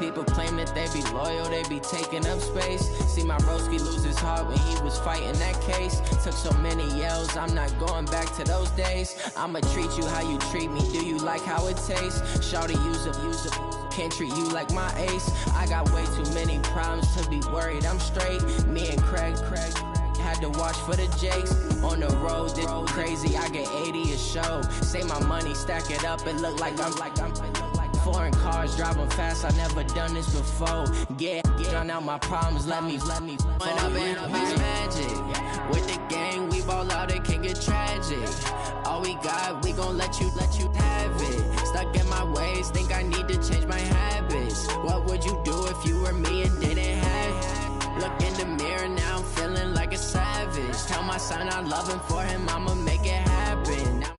People claim that they be loyal, they be taking up space. See my broski lose his heart when he was fighting that case. Took so many yells, I'm not going back to those days. I'ma treat you how you treat me, do you like how it tastes? Shawty, use up, can't treat you like my ace. I got way too many problems to be worried, I'm straight. Me and Craig had to watch for the Jakes. On the road, this crazy, I get 80 a show. Say my money, stack it up, it look like I'm foreign cars, driving fast, I never done this before. Get drown out my problems, let me When up and up is magic. With the gang, we ball out, it can get tragic. All we got, we gon' let you have it. Stuck in my ways, think I need to change my habits. What would you do if you were me and didn't have it? Look in the mirror, now I'm feeling like a savage. Tell my son I love him, for him I'ma make it happen. Now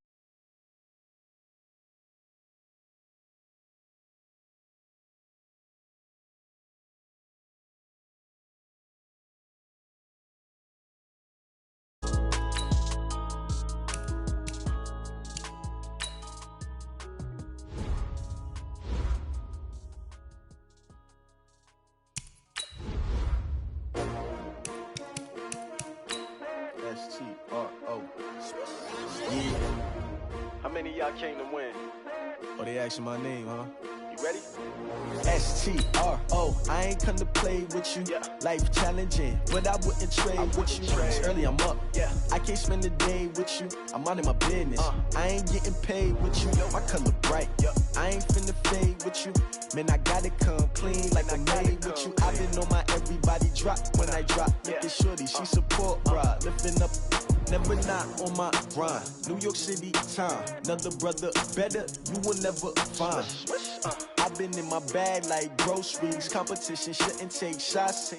S-T-R-O. Yeah. How many of y'all came to win? Oh, they asking my name, huh? You ready? S-T-R-O. I ain't come to play with you. Life challenging, but I wouldn't trade with you. It's early, I'm up. I can't spend the day with you. I'm out in my business. I ain't getting paid with you. My color bright. I ain't finna fade with you. Man, I gotta come clean like I'm made with you. I've been on my everybody drop when I drop. Look at shorty, she support, bruh. Lifting up, never not on my grind. New York City time, another brother better, you will never find. I've been in my bag like groceries. Competition shouldn't take shots.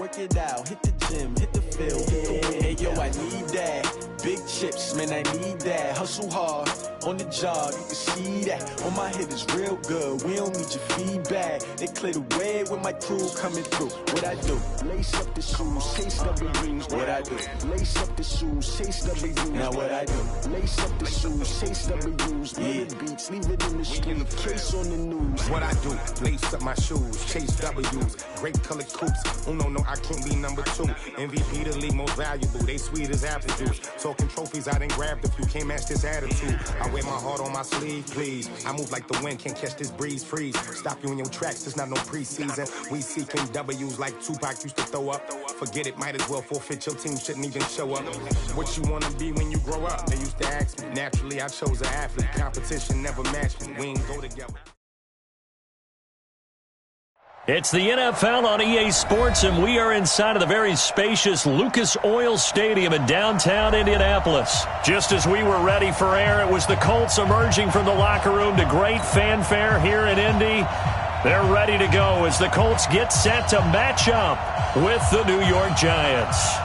Work it out, hit the gym, hit the field, hit the win. Hey yo, I need that. Big chips, man, I need that. Hustle hard on the job, you can see that. On my head is real good, we don't need your feedback. They clear the way with my crew coming through. What I do? Lace up the shoes, chase W's. What I do? Lace up the shoes, chase W's. Now what I do? Lace up the shoes, chase W's. Yeah, beats, leave it in the street, case on the news. What I do? Lace up my shoes, chase W's. Great colored coops. Oh no, I can't be number 2. MVP the league most valuable. They sweet as apple juice. Talking trophies, I done grabbed a few. Can't match this attitude. I wear my heart on my sleeve, please. I move like the wind, can't catch this breeze. Freeze. Stop you in your tracks. There's not no preseason. We seeking W's like Tupac used to throw up. Forget it, might as well forfeit. Your team shouldn't even show up. What you wanna be when you grow up? They used to ask me. Naturally, I chose an athlete. Competition never matched me. We ain't go together. It's the NFL on EA Sports, and we are inside of the very spacious Lucas Oil Stadium in downtown Indianapolis. Just as we were ready for air, it was the Colts emerging from the locker room to great fanfare here in Indy. They're ready to go as the Colts get set to match up with the New York Giants.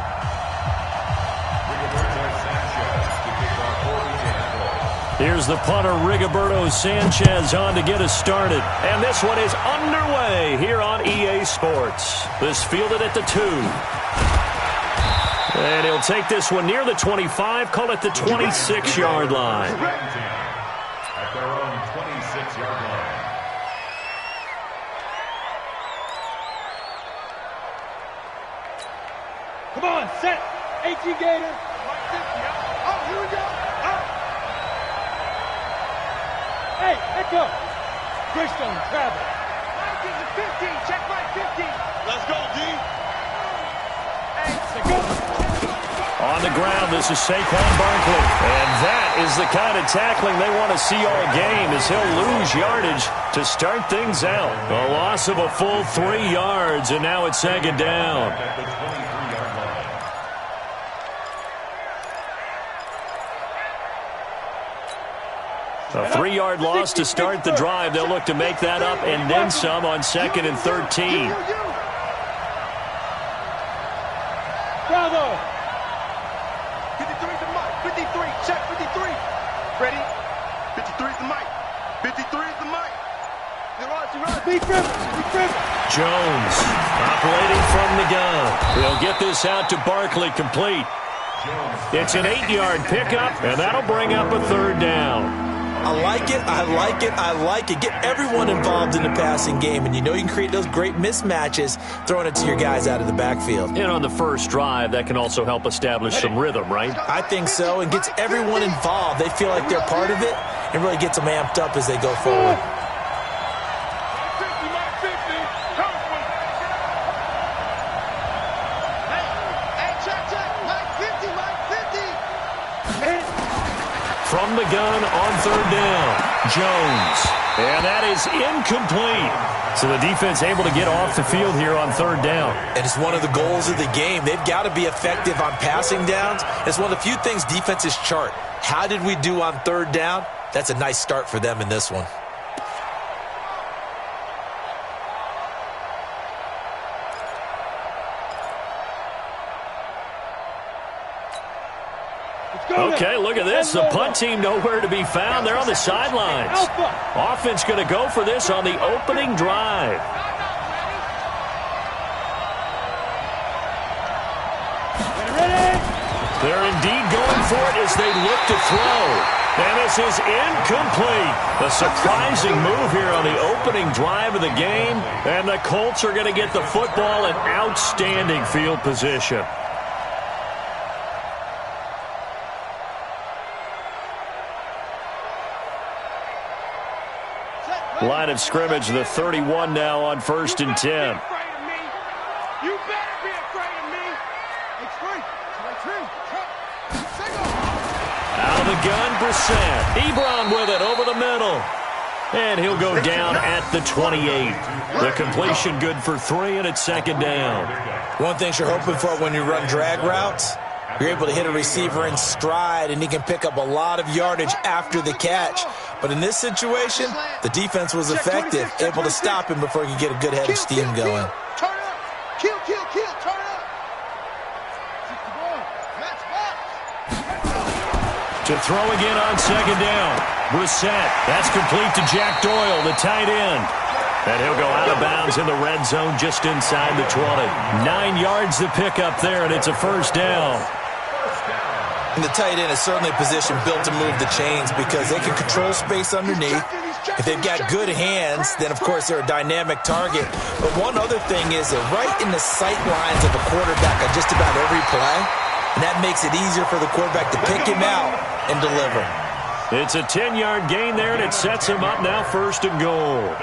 Here's the punter, Rigoberto Sanchez, on to get us started. And this one is underway here on EA Sports. This fielded at the 2. And he'll take this one near the 25, call it the 26-yard line. At their own 26-yard line. Come on, set. H.E. Gator. Oh, here we go. Hey, echo. Greystone travel. 15, check my 15. Let's go, D. On the ground, this is Saquon Barkley. And that is the kind of tackling they want to see all game, as he'll lose yardage to start things out. A loss of a full 3 yards, and now it's second down. A 3-yard loss to start the drive. They'll look to make that up and then some on 2nd and 13. Bravo. 53 is the mic. 53. Check 53. Ready? 53 is the mic. 53 is the mic. Be Griffin. Jones operating from the gun. He'll get this out to Barkley, complete. It's an 8-yard pickup, and that'll bring up a 3rd down. I like it, I like it, I like it. Get everyone involved in the passing game, and you know you can create those great mismatches throwing it to your guys out of the backfield. And on the first drive, that can also help establish some rhythm, right? I think so, and gets everyone involved. They feel like they're part of it, and really gets them amped up as they go forward. From the gun on 3rd down, Jones. And that is incomplete. So the defense able to get off the field here on 3rd down. And it's one of the goals of the game. They've got to be effective on passing downs. It's one of the few things defenses chart. How did we do on 3rd down? That's a nice start for them in this one. Okay, look at this. The punt team nowhere to be found. They're on the sidelines. Offense going to go for this on the opening drive. They're indeed going for it as they look to throw. And this is incomplete. A surprising move here on the opening drive of the game. And the Colts are going to get the football in outstanding field position. Line of scrimmage, the 31 now on 1st and 10. You better be afraid of me. Out of the gun, Brissett. Ebron with it over the middle. And he'll go down at the 28. The completion good for 3, and it's 2nd down. One thing you're hoping for when you run drag routes, you're able to hit a receiver in stride, and he can pick up a lot of yardage after the catch. But in this situation, the defense was effective, able to stop him before he could get a good head of steam going. Turn up. Kill, turn up. To throw again on 2nd down. Brissett. That's complete to Jack Doyle, the tight end. And he'll go out of bounds in the red zone just inside the 20. 9 yards to pick up there, and it's a 1st down. And the tight end is certainly a position built to move the chains because they can control space underneath. If they've got good hands, then, of course, they're a dynamic target. But one other thing is they're right in the sight lines of a quarterback on just about every play, and that makes it easier for the quarterback to pick him out and deliver. It's a 10-yard gain there, and it sets him up now 1st and goal.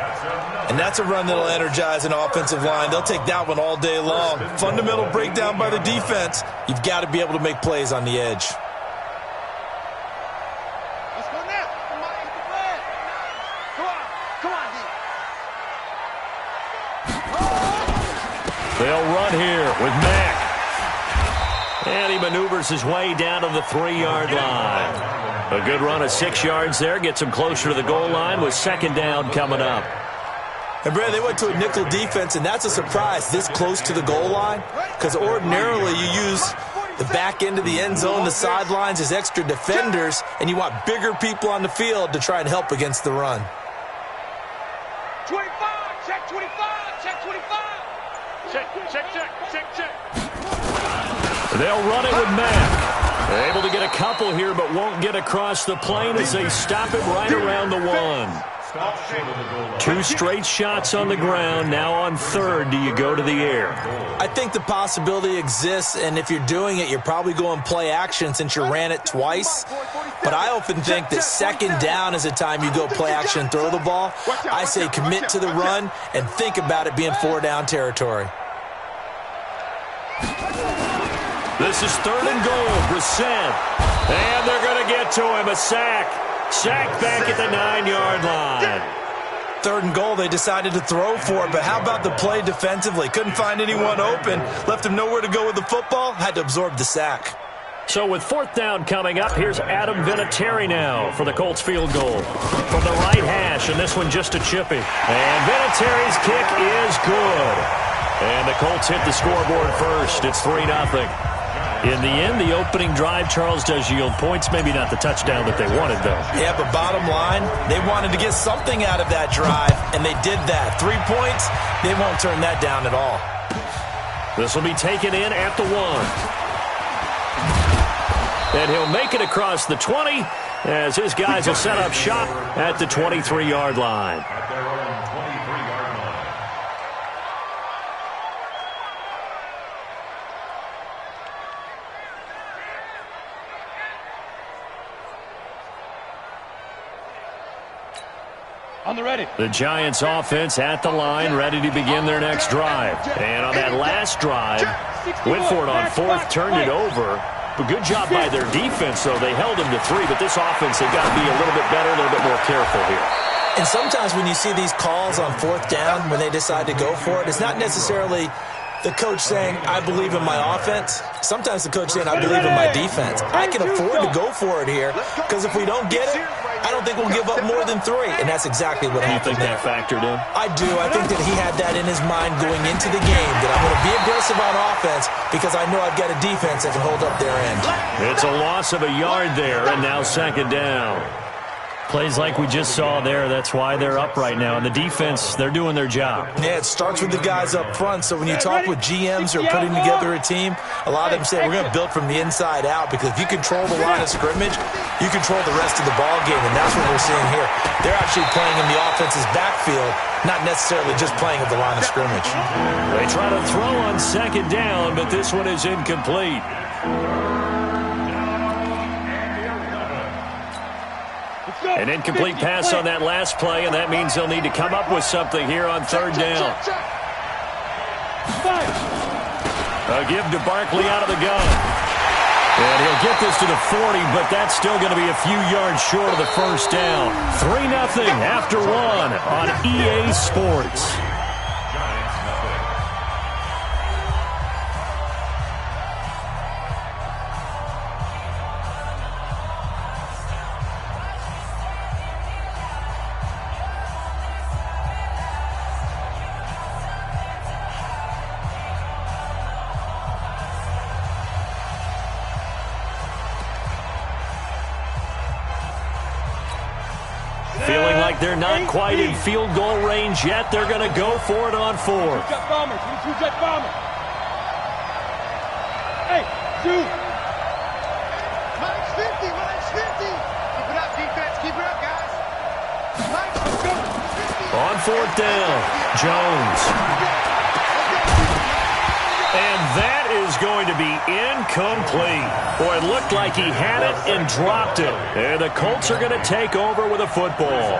And that's a run that'll energize an offensive line. They'll take that one all day long. Fundamental breakdown by the defense. You've got to be able to make plays on the edge. Let's go now. Come on, They'll run here with Mack. And he maneuvers his way down to the 3-yard line. A good run of 6 yards there. Gets him closer to the goal line with 2nd down coming up. And, Brad, they went to a nickel defense, and that's a surprise this close to the goal line because ordinarily you use the back end of the end zone, the sidelines as extra defenders, and you want bigger people on the field to try and help against the run. 25, check 25, check 25. Check. They'll run it with Mack. They're able to get a couple here, but won't get across the plane as they stop it right around the 1. 2 straight shots on the ground. Now on 3rd, do you go to the air? I think the possibility exists, and if you're doing it, you're probably going play action since you ran it twice. But I often think that 2nd down is the time you go play action and throw the ball. I say commit to the run and think about it being 4-down territory. This is 3rd and goal. Brissett. And they're going to get to him. A sack. Sack back at the 9-yard line. 3rd and goal, they decided to throw for it, but how about the play defensively? Couldn't find anyone open, left him nowhere to go with the football, had to absorb the sack. So with 4th down coming up, here's Adam Vinatieri now for the Colts field goal. From the right hash, and this one just a chippy. And Vinatieri's kick is good. And the Colts hit the scoreboard first. It's 3-0. In the end, the opening drive, Charles, does yield points. Maybe not the touchdown that they wanted, though. Yeah, but bottom line, they wanted to get something out of that drive, and they did that. 3 points, they won't turn that down at all. This will be taken in at the 1. And he'll make it across the 20 as his guys will set up shop at the 23-yard line. At their own 23-yard line. On the ready. The Giants offense at the line, ready to begin their next drive. And on that last drive, went for it on fourth, turned it over. But good job by their defense, though. They held him to 3, but this offense, they've got to be a little bit better, a little bit more careful here. And sometimes when you see these calls on fourth down, when they decide to go for it, it's not necessarily the coach saying, I believe in my offense. Sometimes the coach saying, I believe in my defense. I can afford to go for it here because if we don't get it, I don't think we'll give up more than 3. And that's exactly what happened. You think that factored in? I do. I think that he had that in his mind going into the game, that I'm going to be aggressive on offense because I know I've got a defense that can hold up their end. It's a loss of a yard there, and now second down. Plays like we just saw there, that's why they're up right now. And the defense, they're doing their job. Yeah, it starts with the guys up front. So when you talk with GMs who are putting together a team, a lot of them say we're going to build from the inside out because if you control the line of scrimmage, you control the rest of the ball game, and that's what we're seeing here. They're actually playing in the offense's backfield, not necessarily just playing at the line of scrimmage. They try to throw on second down, but this one is incomplete. An incomplete pass on that last play, and that means they'll need to come up with something here on third down. A give to Barkley out of the gun. And he'll get this to the 40, but that's still going to be a few yards short of the first down. 3-0 after 1 on EA Sports. Feeling like they're not quite in field goal range yet. They're going to go for it on 4. Jet bombers. Jet bombers. Hey, shoot. Mine's 50. Mine's 50. Keep it up, defense. Keep it up, guys. Mine's 50. On fourth down, Jones. And that is going to be incomplete. Boy, it looked like he had it and dropped it. And the Colts are going to take over with a football.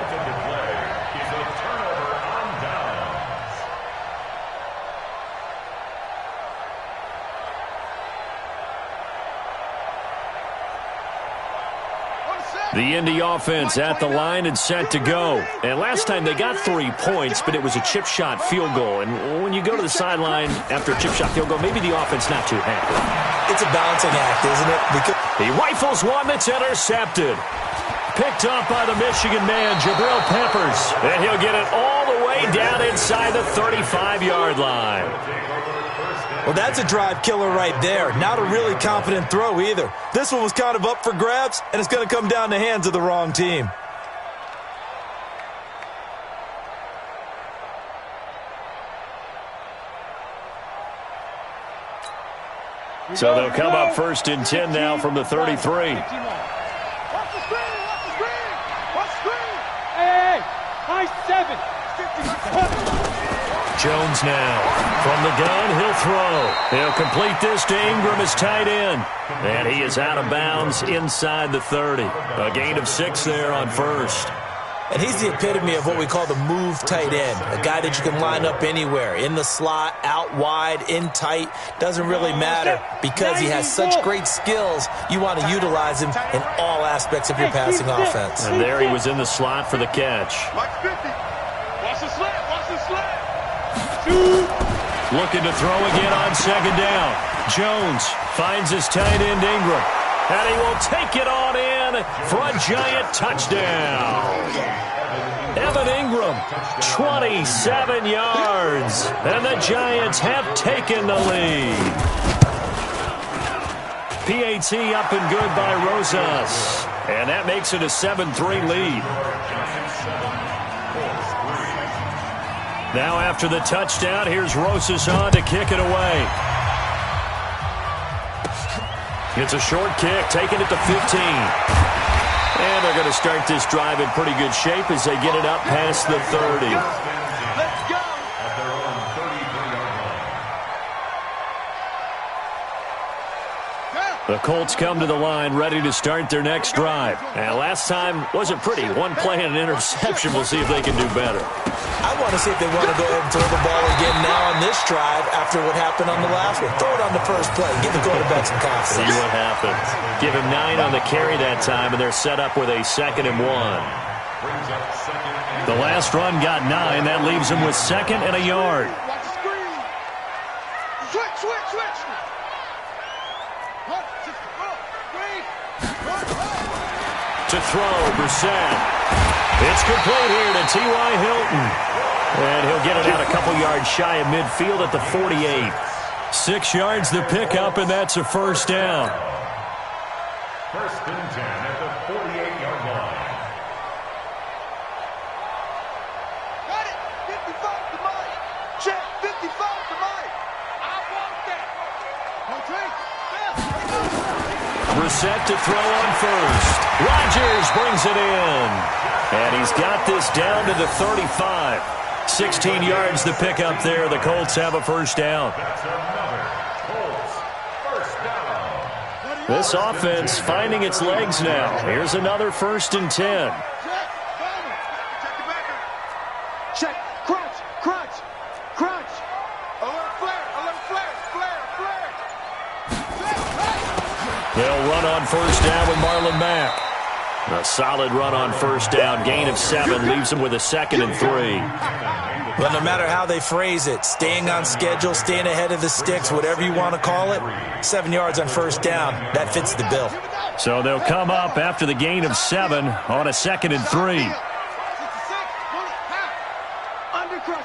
The Indy offense at the line and set to go. And last time they got 3 points, but it was a chip shot field goal. And when you go to the sideline after a chip shot field goal, maybe the offense not too happy. It's a balancing act, isn't it? Because he rifles one that's intercepted. Picked up by the Michigan man, Jabril Peppers. And he'll get it all the way down inside the 35-yard line. Well, that's a drive killer right there. Not a really confident throw either. This one was kind of up for grabs, and it's going to come down the hands of the wrong team. So they'll come up first and 10 now from the 33. Watch the screen. Watch the screen. Watch the screen. Hey, high 7. Jones now. From the gun, he'll throw. He'll complete this to Ingram as tight end. And he is out of bounds inside the 30. A gain of 6 there on first. And he's the epitome of what we call the move tight end. A guy that you can line up anywhere. In the slot, out wide, in tight. Doesn't really matter because he has such great skills. You want to utilize him in all aspects of your passing offense. And there he was in the slot for the catch. Watch 50. Watch the slant. Watch the slant. Looking to throw again on second down. Jones finds his tight end Ingram. And he will take it on in for a giant touchdown. Evan Ingram, 27 yards. And the Giants have taken the lead. PAT up and good by Rosas. And that makes it a 7-3 lead. Now after the touchdown, here's Rosas on to kick it away. It's a short kick, taking it to 15. And they're going to start this drive in pretty good shape as they get it up past the 30. Let's go. At their own 33-yard line. The Colts come to the line ready to start their next drive. And last time wasn't pretty. One play and an interception. We'll see if they can do better. I want to see if they want to go ahead and throw the ball again now on this drive after what happened on the last one. Throw it on the first play. Give the quarterback some confidence. See what happens. Give him 9 on the carry that time, and they're set up with a 2nd and 1. Brings up 2nd and The last run got 9. That leaves them with 2nd and a yard. Watch the screen. Switch. To throw, Brissett. It's complete here to T.Y. Hilton. And he'll get it out a couple yards shy of midfield at the 48. 6 yards the pickup, and that's a first down. 1st and 10 at the 48-yard line. Got it. 55 to Mike. Check. 55 to Mike. I want that. Brissett to throw on first. Rodgers brings it in. And he's got this down to the 35. 16 yards the pickup there. The Colts have a first down. That's another Colts first down. This offense finding its legs now. Here's another 1st and 10. Check the backer. Check. Crunch. Alert flare. They'll run on first down with Marlon Mack. A solid run on first down. Gain of 7 leaves them with a 2nd and 3. But no matter how they phrase it, staying on schedule, staying ahead of the sticks, whatever you want to call it, 7 yards on first down, that fits the bill. So they'll come up after the gain of 7 on a 2nd and 3. Undercrush.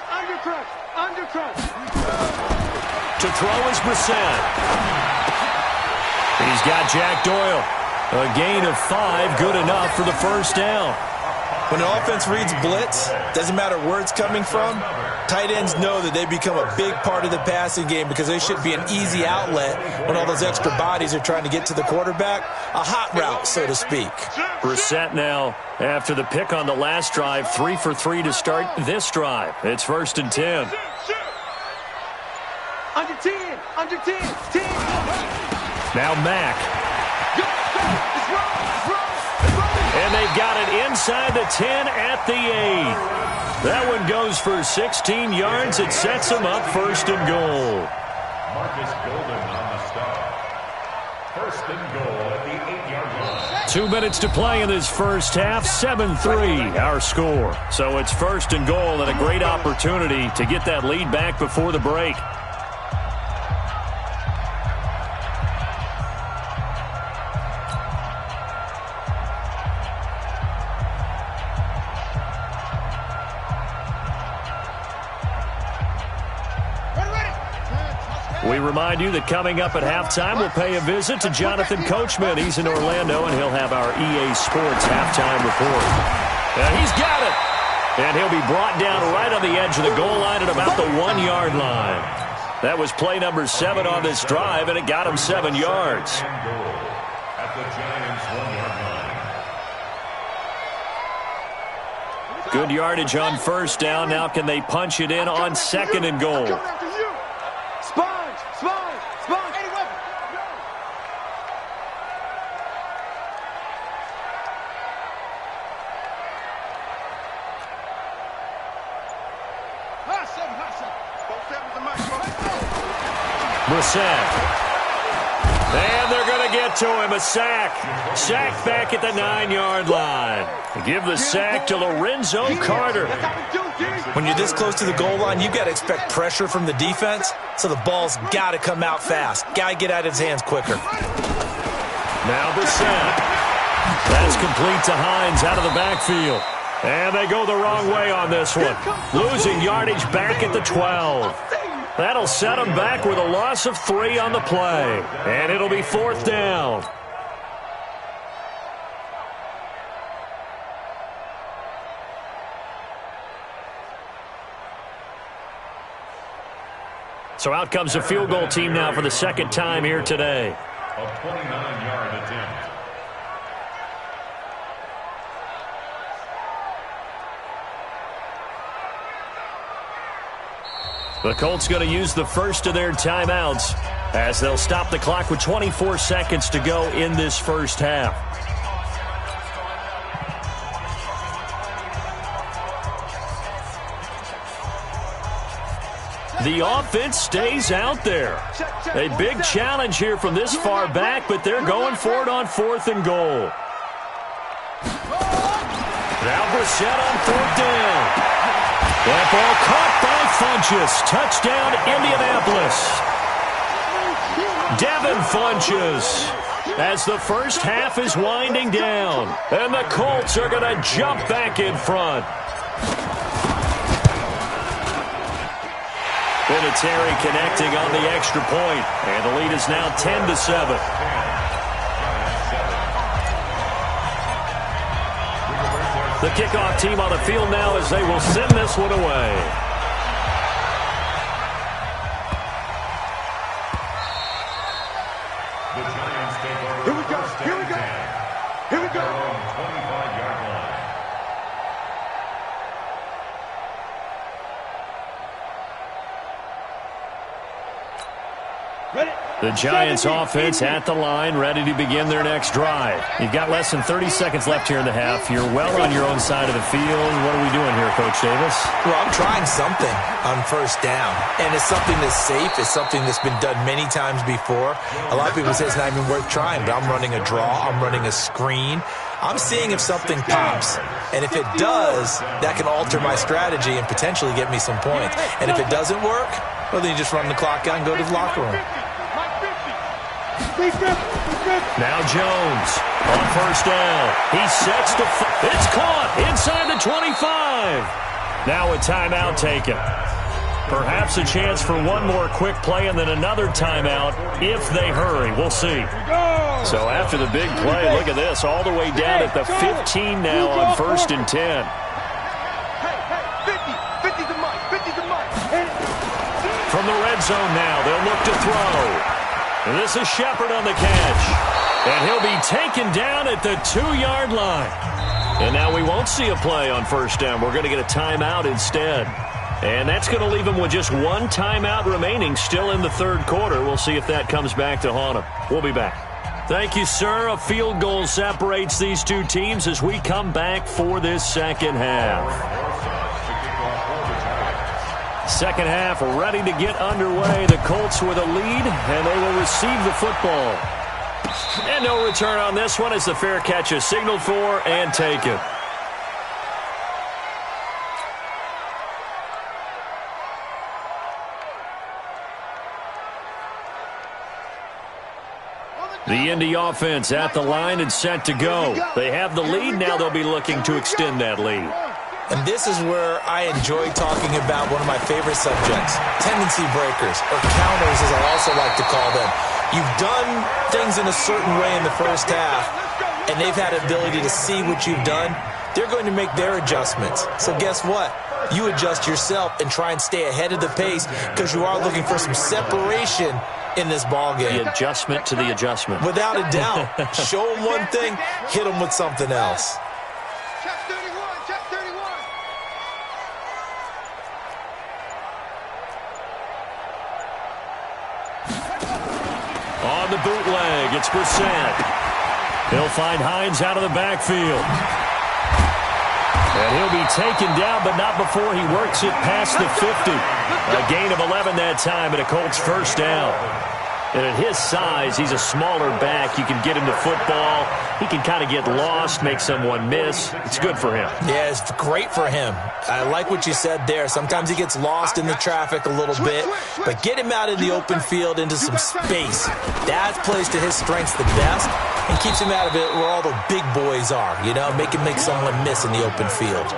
To throw is Brissett. He's got Jack Doyle. A gain of 5, good enough for the first down. When an offense reads blitz, doesn't matter where it's coming from, tight ends know that they become a big part of the passing game because they should be an easy outlet when all those extra bodies are trying to get to the quarterback. A hot route, so to speak. Brissett now, after the pick on the last drive, 3 for 3 to start this drive. It's 1st and 10. Under 10. 10. Now Mack. And they've got it inside the 10 at the 8. That one goes for 16 yards. It sets them up 1st and goal. Marcus Golden on the stop. 1st and goal at the 8-yard line. 2 minutes to play in this first half. 7-3 our score. So it's 1st and goal and a great opportunity to get that lead back before the break. We remind you that coming up at halftime, we'll pay a visit to Jonathan Coachman. He's in Orlando, and he'll have our EA Sports halftime report. And he's got it. And he'll be brought down right on the edge of the goal line at about the 1-yard line. That was play number 7 on this drive, and it got him 7 yards. At the Giants' 1-yard line. Good yardage on first down. Now can they punch it in on 2nd and goal? Sponge. Any weapon. Hot seven. Brissett. And they're going to get to him. A sack. Sack back at the 9-yard line. Give the sack to Lorenzo Carter. When you're this close to the goal line, you've got to expect pressure from the defense, so the ball's got to come out fast. Got to get out of his hands quicker. Now Brissett. That's complete to Hines out of the backfield. And they go the wrong way on this one. Losing yardage back at the 12. That'll set them back with a loss of 3 on the play. And it'll be 4th down. So out comes the field goal team now for the 2nd time here today. A 29-yard attempt. The Colts going to use the first of their timeouts as they'll stop the clock with 24 seconds to go in this first half. The offense stays out there. A big challenge here from this far back, but they're going for it on 4th and goal. Now Brissett on 4th down. That ball caught by Funchess. Touchdown, Indianapolis. Devin Funchess as the first half is winding down. And the Colts are going to jump back in front. Vinatieri connecting on the extra point. And the lead is now 10-7. The kickoff team on the field now as they will send this one away. The Giants take over. Here we go. Here we go. Here we go. 25-yard line. The Giants offense at the line, ready to begin their next drive. You've got less than 30 seconds left here in the half. You're well on your own side of the field. What are we doing here, Coach Davis? Well, I'm trying something on first down, and it's something that's safe. It's something that's been done many times before. A lot of people say it's not even worth trying, but I'm running a draw. I'm running a screen. I'm seeing if something pops, and if it does, that can alter my strategy and potentially get me some points. And if it doesn't work, well, then you just run the clock out and go to the locker room. Now Jones on first down. He sets the it's caught inside the 25. Now a timeout taken. Perhaps a chance for one more quick play and then another timeout if they hurry. We'll see. So after the big play, look at this. All the way down at the 15 now on 1st and 10. 50 to Mike. 50 to Mike. From the red zone now, they'll look to throw. And this is Shepard on the catch. And he'll be taken down at the 2-yard line. And now we won't see a play on first down. We're going to get a timeout instead. And that's going to leave him with just one timeout remaining still in the third quarter. We'll see if that comes back to haunt him. We'll be back. Thank you, sir. A field goal separates these two teams as we come back for this second half. Second half ready to get underway. The Colts with a lead, and they will receive the football. And no return on this one as the fair catch is signaled for and taken. The Indy offense at the line and set to go. They have the lead. Now they'll be looking to extend that lead. And this is where I enjoy talking about one of my favorite subjects, tendency breakers, or counters as I also like to call them. You've done things in a certain way in the first half, and they've had the ability to see what you've done. They're going to make their adjustments. So guess what? You adjust yourself and try and stay ahead of the pace because you are looking for some separation in this ball game. The adjustment to the adjustment. Without a doubt. Show them one thing, hit them with something else. On the bootleg, it's Brissett. He'll find Hines out of the backfield. And he'll be taken down, but not before he works it past the 50. A gain of 11 that time, and a Colts first down. And at his size, he's a smaller back. You can get him to football. He can kind of get lost, make someone miss. It's good for him. Yeah, it's great for him. I like what you said there. Sometimes he gets lost in the traffic a little bit, but get him out in the open field into some space. That plays to his strengths the best and keeps him out of it where all the big boys are, you know, make someone miss in the open field.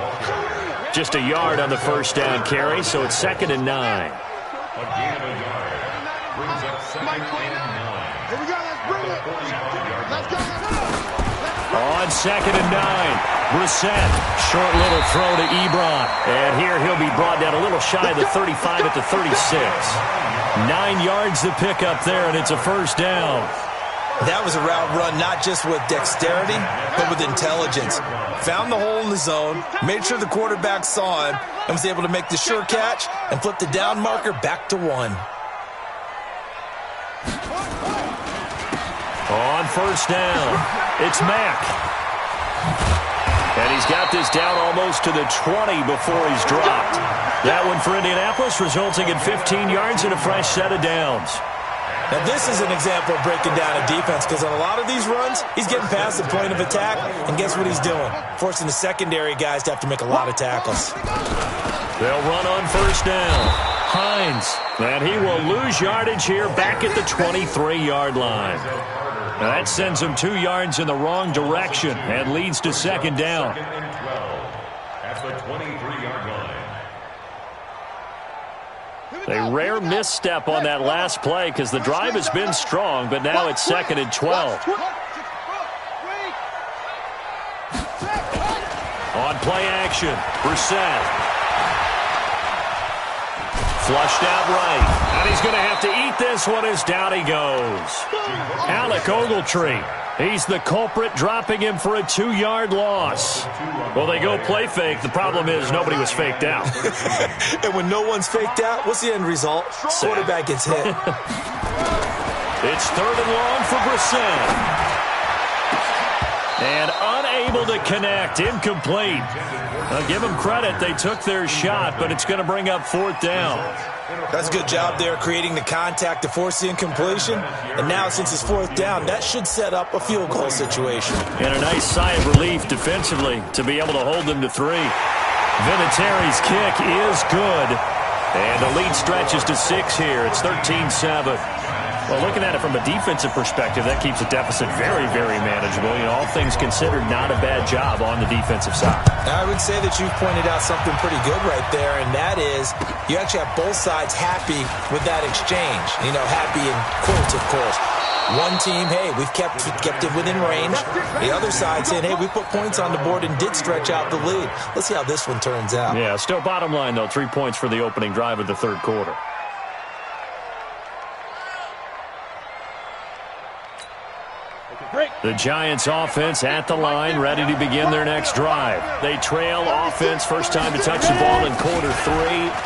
Just a yard on the first down carry, so it's 2nd and 9. A gain of a yard. Brings up 2nd and 9. Here we go. Let's bring it. Let's go. On 2nd and 9, Brissett, short little throw to Ebron. And here he'll be brought down a little shy of the 35 at the 36. 9 yards to pick up there, and it's a first down. That was a route run not just with dexterity, but with intelligence. Found the hole in the zone, made sure the quarterback saw him, and was able to make the sure catch and flip the down marker back to 1. On first down, it's Mack. And he's got this down almost to the 20 before he's dropped. That one for Indianapolis, resulting in 15 yards and a fresh set of downs. Now, this is an example of breaking down a defense, because on a lot of these runs, he's getting past the point of attack, and guess what he's doing? Forcing the secondary guys to have to make a lot of tackles. They'll run on first down. Hines, and he will lose yardage here back at the 23-yard line. Now that sends him 2 yards in the wrong direction and leads to second down. At the 23-yard line. A rare misstep on that last play because the drive has been strong, but now it's 2nd and 12. On play action, Brissett. Flushed out right, and he's going to have to eat this one as down he goes. Alec Ogletree, he's the culprit, dropping him for a 2-yard loss. Well, they go play fake. The problem is nobody was faked out. And when no one's faked out, what's the end result? Quarterback gets hit. It's 3rd and long for Brissett. And unable to connect, incomplete. I'll give them credit. They took their shot, but it's going to bring up 4th down. That's a good job there, creating the contact to force the incompletion. And now, since it's 4th down, that should set up a field goal situation. And a nice sigh of relief defensively to be able to hold them to 3. Vinatieri's kick is good. And the lead stretches to 6 here. It's 13-7. Well, looking at it from a defensive perspective, that keeps the deficit very, very manageable. You know, all things considered, not a bad job on the defensive side. I would say that you've pointed out something pretty good right there, and that is you actually have both sides happy with that exchange. You know, happy in quotes, of course. One team, hey, we've kept it within range. The other side saying, hey, we put points on the board and did stretch out the lead. Let's see how this one turns out. Yeah, still bottom line, though, 3 points for the opening drive of the 3rd quarter. The Giants offense at the line, ready to begin their next drive. They trail offense, first time to touch the ball in quarter 3,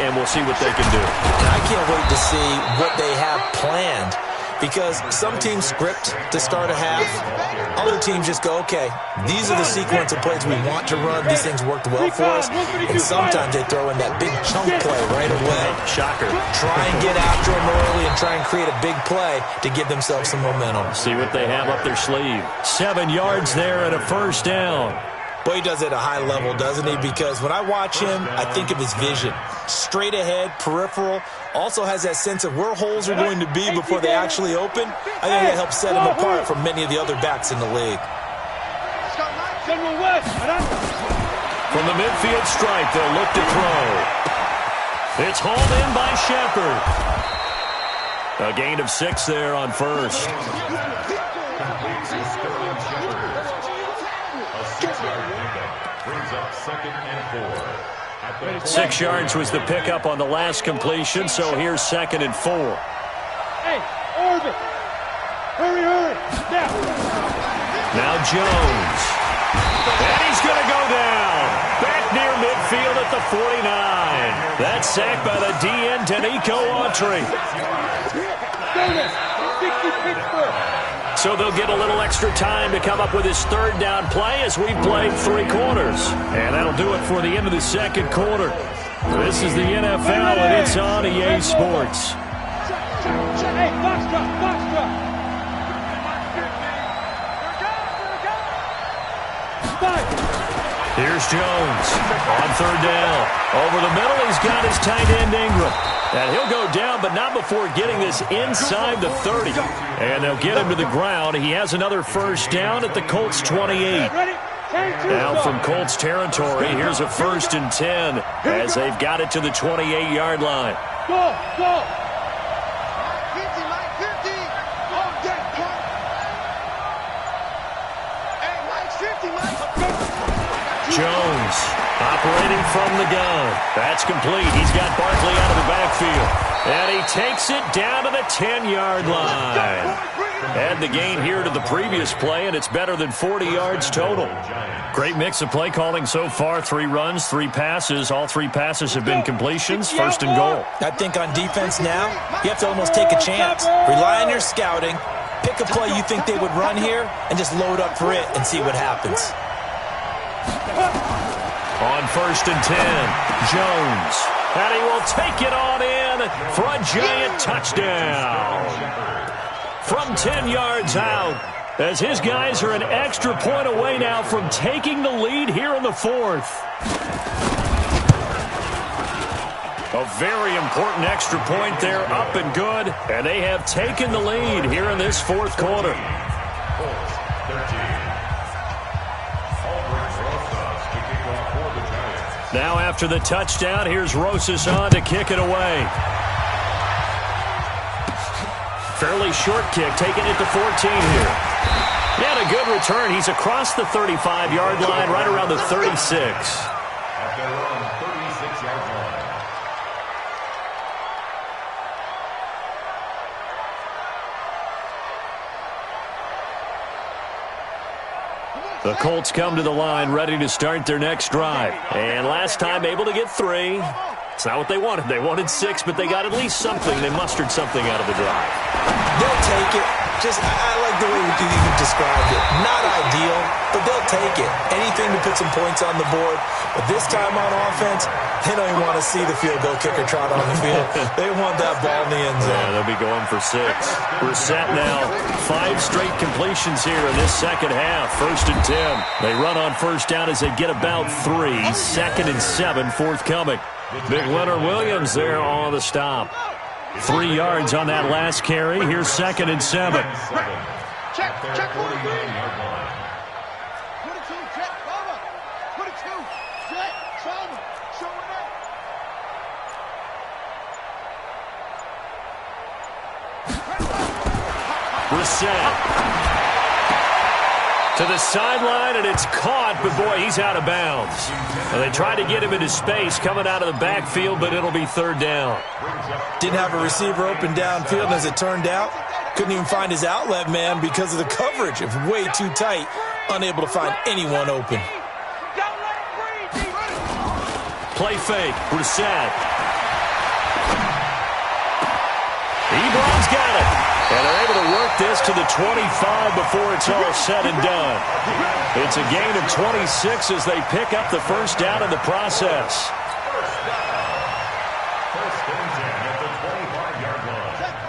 and we'll see what they can do. I can't wait to see what they have planned, because some teams script to start a half. Other teams just go, okay, these are the sequence of plays we want to run. These things worked well for us. And sometimes they throw in that big chunk play right away. Shocker. Try and get after them early and try and create a big play to give themselves some momentum. See what they have up their sleeve. 7 yards there and a first down. Boy, he does it at a high level, doesn't he? Because when I watch him, I think of his vision. Straight ahead, peripheral. Also has that sense of where holes are going to be before they actually open. I think that helps set him apart from many of the other backs in the league. From the midfield stripe, they'll look to throw. It's hauled in by Shepard. A gain of 6 there on first. 6 yards was the pickup on the last completion, so here's 2nd and 4. Hey, Orbit! Hurry, hurry! Now Jones. And he's going to go down. Back near midfield at the 49. That's sacked by the DN, Danico Autry. So they'll get a little extra time to come up with his 3rd down play as we played 3 quarters. And that'll do it for the end of the 2nd quarter. This is the NFL, and it's on EA Sports. Hey, box drop, box drop. Here's Jones on 3rd down. Over the middle, he's got his tight end Ingram. And he'll go down, but not before getting this inside the 30. And they'll get him to the ground. He has another first down at the Colts 28. Now from Colts territory, here's a 1st and 10 as they've got it to the 28-yard line. Go, go. Jones operating from the gun. That's complete. He's got Barkley out of the backfield. And he takes it down to the 10-yard line. Add the gain here to the previous play, and it's better than 40 yards total. Great mix of play calling so far. 3 runs, 3 passes. All 3 passes have been completions. First and goal. I think on defense now, you have to almost take a chance. Rely on your scouting. Pick a play you think they would run here, and just load up for it and see what happens. On first and 10, Jones. And he will take it on in for a giant touchdown. From 10 yards out, as his guys are an extra point away now from taking the lead here in the 4th. A very important extra point there, up and good, and they have taken the lead here in this 4th quarter. Now after the touchdown, here's Rosas on to kick it away. Fairly short kick, taking it to 14 here. And a good return. He's across the 35-yard line, right around the 36. At their own 36-yard line. The Colts come to the line, ready to start their next drive. And last time, able to get 3. It's not what they wanted. They wanted 6, but they got at least something. They mustered something out of the drive. They'll take it. I like the way you described it. Not ideal, but they'll take it. Anything to put some points on the board. But this time on offense, they don't even want to see the field goal kicker trot on the field. They want that ball in the end zone. Yeah, they'll be going for 6. We're set now. 5 straight completions here in this second half. First and 10. They run on first down as they get about 3. Second and 7 forthcoming. Big Leonard Williams there on the stop. 3 yards on that last carry. Here's second and 7. Check 49-yard line. 22, check, cover. 22, check, cover. Show it up. Reset. To the sideline, and it's caught, but boy, he's out of bounds. Well, they tried to get him into space coming out of the backfield, but it'll be 3rd down. Didn't have a receiver open downfield, and as it turned out, couldn't even find his outlet man because of the coverage. It was way too tight, unable to find anyone open. Play fake, Brissett. Ebron's got it. And they're able to work this to the 25 before it's all said and done. It's a gain of 26 as they pick up the first down in the process.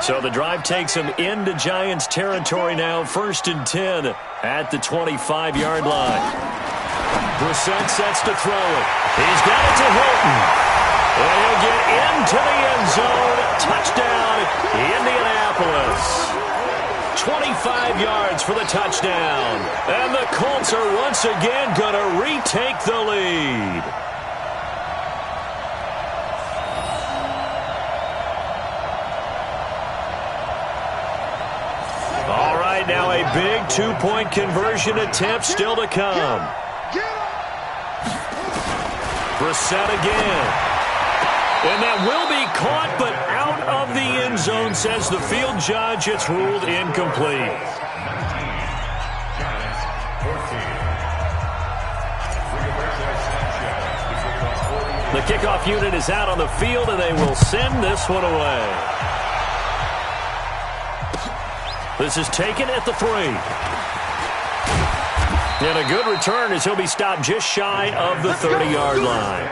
So the drive takes them into Giants territory now. First and 10 at the 25-yard line. Brissett sets to throw it. He's got it to Hilton. And he'll get into the end zone. Touchdown, Indianapolis. 25 yards for the touchdown. And the Colts are once again going to retake the lead. All right, now a big 2-point conversion attempt still to come. Brissett again. And that will be caught, but out of the end zone, says the field judge. It's ruled incomplete. The kickoff unit is out on the field, and they will send this one away. This is taken at the 3. And a good return as he'll be stopped just shy of the 30-yard line.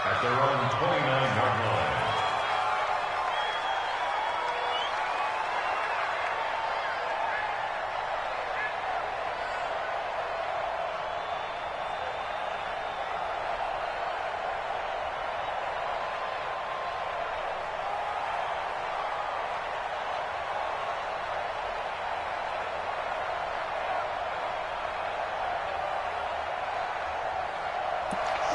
At their own 29-yard line.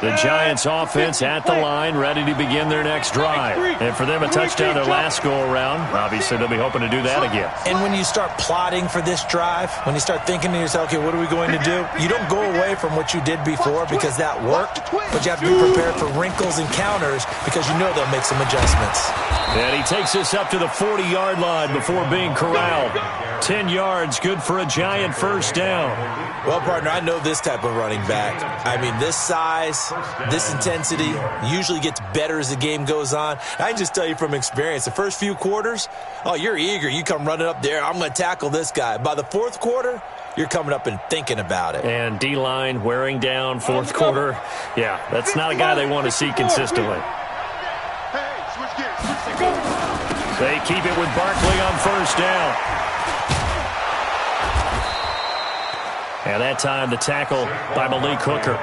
The Giants offense at the line, ready to begin their next drive. And for them, a touchdown their last go-around. Obviously, they'll be hoping to do that again. And when you start plotting for this drive, when you start thinking to yourself, okay, what are we going to do? You don't go away from what you did before because that worked, but you have to be prepared for wrinkles and counters because you know they'll make some adjustments. And he takes us up to the 40-yard line before being corralled. 10 yards, good for a Giant first down. Well, partner, I know this type of running back. I mean, this size, this intensity usually gets better as the game goes on. I can just tell you from experience, the first few quarters, oh, you're eager. You come running up there, I'm going to tackle this guy. By the fourth quarter, you're coming up and thinking about it. And D-line wearing down fourth quarter. Yeah, that's not a guy they want to see consistently. They keep it with Barkley on first down. And that time, the tackle by Malik Hooker.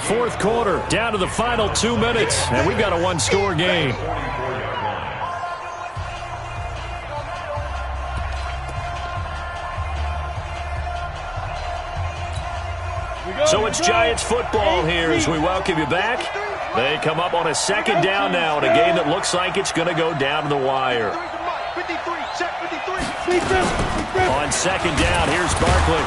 Fourth quarter, down to the final 2 minutes, and we've got a one-score game. So it's Giants football here as we welcome you back. They come up on a second down now in a game that looks like it's going to go down to the wire. On second down, here's Barkley.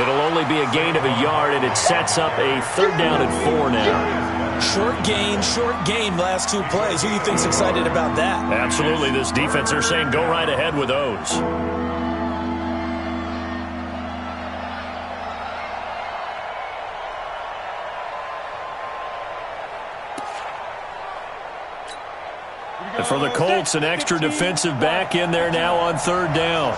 It'll only be a gain of a yard, and it sets up a third down and 4 now. Short gain, last 2 plays. Who do you think's excited about that? Absolutely. This defense, they're saying go right ahead with those. And for the Colts, an extra defensive back in there now on third down.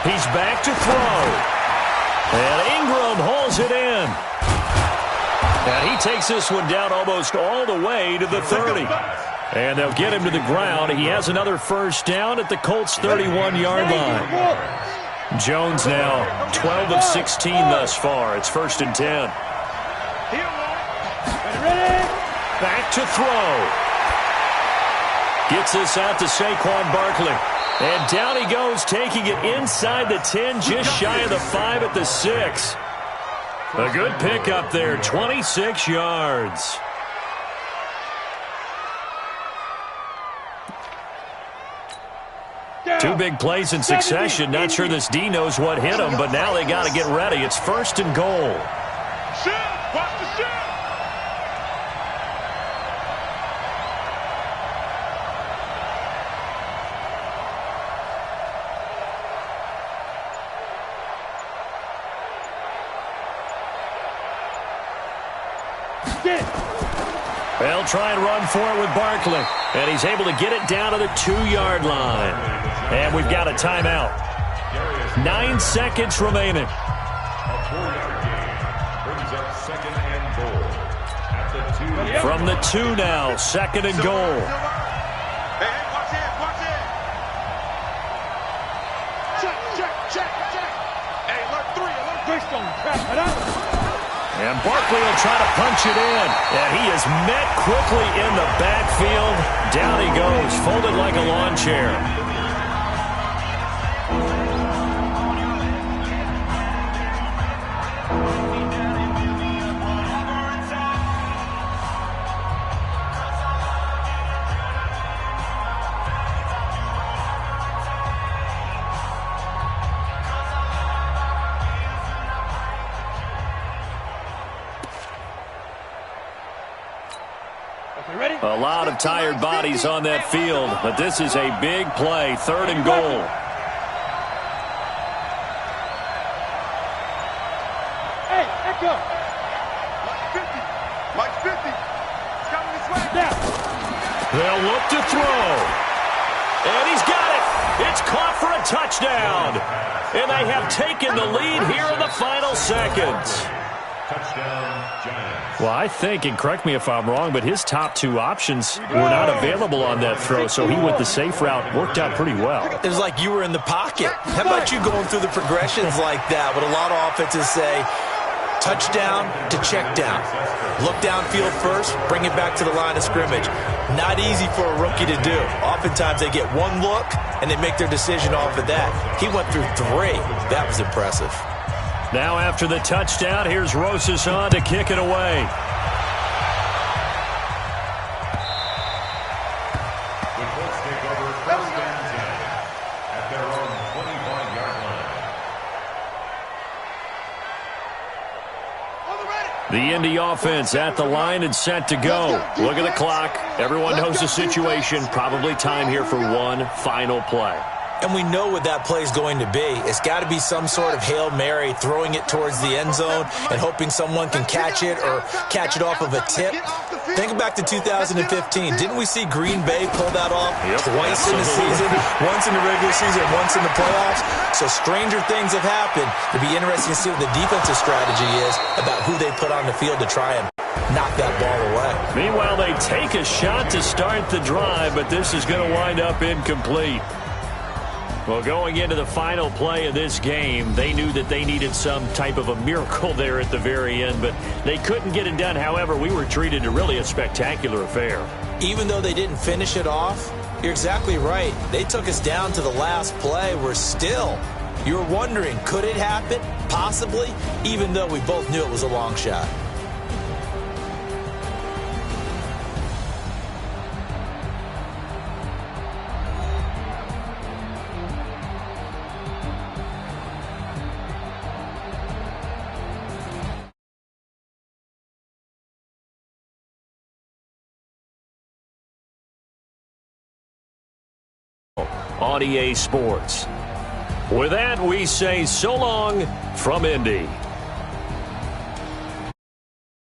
He's back to throw. And Ingram hauls it in. And he takes this one down almost all the way to the 30. And they'll get him to the ground. He has another first down at the Colts' 31-yard line. Jones now 12 of 16 thus far. It's 1st and 10. Back to throw. Gets this out to Saquon Barkley. And down he goes, taking it inside the 10, just shy of the 5 at the 6. A good pick up there, 26 yards. Two big plays in succession. Not sure this D knows what hit him, but now they got to get ready. It's 1st and goal. Watch the shot. They'll try and run for it with Barkley. And he's able to get it down to the 2-yard line. And we've got a timeout. 9 seconds remaining. A 4-yard gain brings up 2nd and goal at the 2. From the 2 now, 2nd and goal. Hey, watch it. Check. Hey, alert 3. And Barkley will try to punch it in. And he is met quickly in the backfield. Down he goes, folded like a lawn chair. A lot of tired bodies on that field, but this is a big play, 3rd and goal. Hey, echo. Mike 50. It's coming this way. They'll look to throw. And he's got it. It's caught for a touchdown. And they have taken the lead here in the final seconds. Touchdown, Giants. Well, I think, and correct me if I'm wrong, but his top 2 options were not available on that throw, so he went the safe route. Worked out pretty well. It was like you were in the pocket. How about you going through the progressions like that? What a lot of offenses say, touchdown to check down. Look downfield first, bring it back to the line of scrimmage. Not easy for a rookie to do. Oftentimes they get one look and they make their decision off of that. He went through 3. That was impressive. Now after the touchdown, here's Rosas on to kick it away. The Indy offense at the line and set to go. Look at the clock. Everyone knows the situation. Probably time here for one final play. And we know what that play is going to be. It's got to be some sort of Hail Mary, throwing it towards the end zone and hoping someone can catch it or catch it off of a tip. Think back to 2015. Didn't we see Green Bay pull that off twice in the season? Once in the regular season, once in the playoffs. So stranger things have happened. It'll be interesting to see what the defensive strategy is about who they put on the field to try and knock that ball away. Meanwhile, they take a shot to start the drive, but this is going to wind up incomplete. Well, going into the final play of this game, they knew that they needed some type of a miracle there at the very end, but they couldn't get it done. However, we were treated to really a spectacular affair. Even though they didn't finish it off, you're exactly right. They took us down to the last play. We're still, you're wondering, could it happen? Possibly, even though we both knew it was a long shot. On EA Sports. With that, we say so long from Indy.